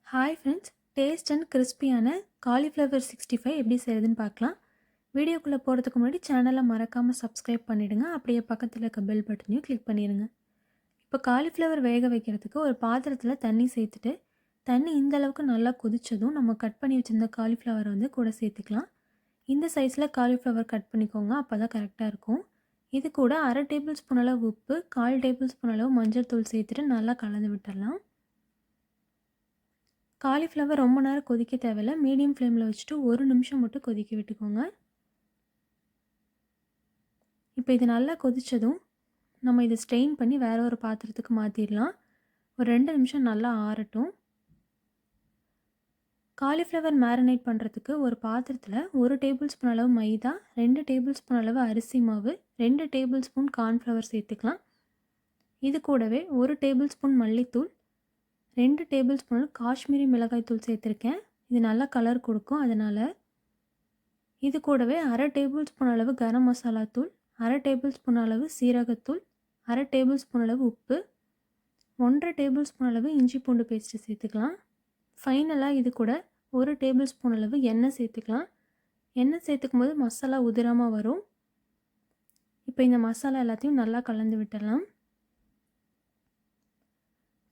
Hi friends, taste and கிறிஸ்பியான cauliflower 65 எப்படி செய்கிறதுன்னு பார்க்கலாம். வீடியோக்குள்ளே போகிறதுக்கு முன்னாடி சேனலை மறக்காமல் சப்ஸ்கிரைப் பண்ணிவிடுங்க. அப்படியே பக்கத்தில் இருக்க பெல் பட்டனையும் கிளிக் பண்ணிடுங்க. இப்போ காலிஃப்ளவர் வேக வைக்கிறதுக்கு ஒரு பாத்திரத்தில் தண்ணி சேர்த்துட்டு, தண்ணி இந்த அளவுக்கு நல்லா கொதித்ததும் நம்ம கட் பண்ணி வச்சுருந்த காலிஃப்ளவரை வந்து கூட சேர்த்துக்கலாம். இந்த சைஸில் காலிஃப்ளவர் கட் பண்ணிக்கோங்க, அப்போ தான் கரெக்டாக இருக்கும். இது கூட 1/2 டேபிள் ஸ்பூன் அளவு உப்பு, 1/4 டேபிள் ஸ்பூன் அளவு மஞ்சள் தூள் சேர்த்துட்டு நல்லா கலந்து விட்டுடலாம். காலிஃப்ளவர் ரொம்ப நேரம் கொதிக்க தேவையில்ல. மீடியம் ஃப்ளேமில் வச்சுட்டு 1 நிமிஷம் மட்டும் கொதிக்க விட்டுக்கோங்க. இப்போ இது நல்லா கொதித்ததும் நம்ம இதை ஸ்ட்ரெயின் பண்ணி வேறு ஒரு பாத்திரத்துக்கு மாற்றிடலாம். ஒரு 2 நிமிஷம் நல்லா ஆறட்டும். காலிஃப்ளவர் மேரினேட் பண்ணுறதுக்கு ஒரு பாத்திரத்தில் 1 டேபிள் ஸ்பூன் அளவு மைதா, 2 டேபிள் ஸ்பூன் அளவு அரிசி மாவு, 2 டேபிள் ஸ்பூன் கார்ன்ஃப்ளவர் சேர்த்துக்கலாம். இது கூடவே 1 டேபிள் ஸ்பூன் மல்லித்தூள், 2 டேபிள் ஸ்பூன் காஷ்மீரி மிளகாய் தூள் சேர்த்துருக்கேன். இது நல்லா கலர் கொடுக்கும், அதனால். இது கூடவே 1/2 டேபிள் ஸ்பூன் அளவு கரம் மசாலா தூள், 1/2 டேபிள் ஸ்பூன் அளவு சீரகத்தூள், 1/2 டேபிள் ஸ்பூன் அளவு உப்பு, 1/2 டேபிள் ஸ்பூன் அளவு இஞ்சி பூண்டு பேஸ்ட்டு சேர்த்துக்கலாம். ஃபைனலாக இது கூட 1 டேபிள் ஸ்பூன் அளவு எண்ணெய் சேர்த்துக்கலாம். எண்ணெய் சேர்த்துக்கும் போது மசாலா உதிராமல் வரும். இப்போ இந்த மசாலா எல்லாத்தையும் நல்லா கலந்து விட்டுடலாம்.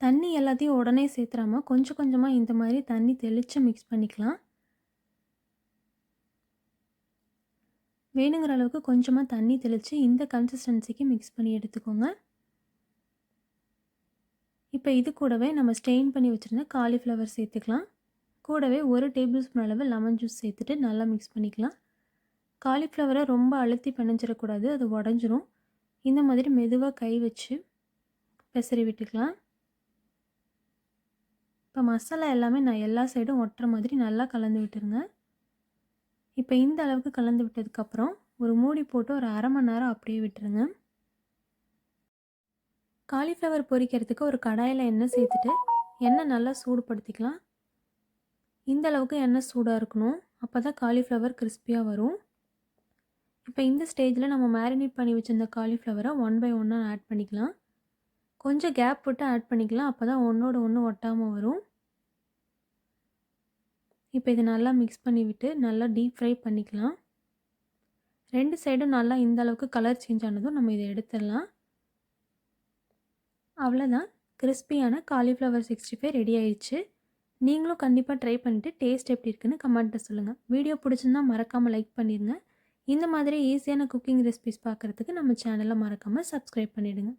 தண்ணி எல்லாத்தையும் உடனே சேர்த்துறாமல் கொஞ்சம் கொஞ்சமாக இந்த மாதிரி தண்ணி தெளித்து மிக்ஸ் பண்ணிக்கலாம். வேணுங்கிற அளவுக்கு கொஞ்சமாக தண்ணி தெளித்து இந்த கன்சிஸ்டன்சிக்கு மிக்ஸ் பண்ணி எடுத்துக்கோங்க. இப்போ இது கூடவே நம்ம ஸ்ட்ரெயின் பண்ணி வச்சுருந்த காலிஃப்ளவர் சேர்த்துக்கலாம். கூடவே 1 டேபிள் ஸ்பூன் அளவு லெமன் ஜூஸ் சேர்த்துட்டு நல்லா மிக்ஸ் பண்ணிக்கலாம். காலிஃப்ளவரை ரொம்ப அழுத்தி பிணைஞ்சிடக்கூடாது, அது உடஞ்சிரும். இந்த மாதிரி மெதுவாக கை வச்சு பெசரி விட்டுக்கலாம். இப்போ மசாலா எல்லாமே நான் எல்லா சைடும் ஒட்டுற மாதிரி நல்லா கலந்து விட்டுருங்க. இப்போ இந்த அளவுக்கு கலந்து விட்டதுக்கப்புறம் ஒரு மூடி போட்டு ஒரு 1/2 மணி நேரம் அப்படியே விட்டுருங்க. காலிஃப்ளவர் பொரிக்கிறதுக்கு ஒரு கடாயில் எண்ணெய் சேர்த்துட்டு எண்ணெய் நல்லா சூடுபடுத்திக்கலாம். இந்த அளவுக்கு எண்ணெய் சூடாக இருக்கணும், அப்போ தான் காலிஃப்ளவர் கிறிஸ்பியாக வரும். இப்போ இந்த ஸ்டேஜில் நம்ம மேரினேட் பண்ணி வச்சுருந்த காலிஃப்ளவரை 1 பை 1 ஆட் பண்ணிக்கலாம். கொஞ்சம் கேப் விட்டு ஆட் பண்ணிக்கலாம், அப்போ தான் ஒன்றோட ஒன்று ஒட்டாமல் வரும். இப்போ இதை நல்லா மிக்ஸ் பண்ணி விட்டு நல்லா டீப் ஃப்ரை பண்ணிக்கலாம். 2 சைடும் நல்லா இந்த அளவுக்கு கலர் சேஞ்ச் ஆனதும் நம்ம இதை எடுத்துடலாம். அவ்வளோதான், கிறிஸ்பியான காலிஃப்ளவர் 65 ரெடி ஆயிடுச்சு. நீங்களும் கண்டிப்பாக ட்ரை பண்ணிவிட்டு டேஸ்ட் எப்படி இருக்குன்னு கமெண்ட்டில் சொல்லுங்கள். வீடியோ பிடிச்சிருந்தால் மறக்காமல் லைக் பண்ணிடுங்க. இந்த மாதிரி ஈஸியான குக்கிங் ரெசிபிஸ் பார்க்குறதுக்கு நம்ம சேனலை மறக்காமல் சப்ஸ்கிரைப் பண்ணிவிடுங்க.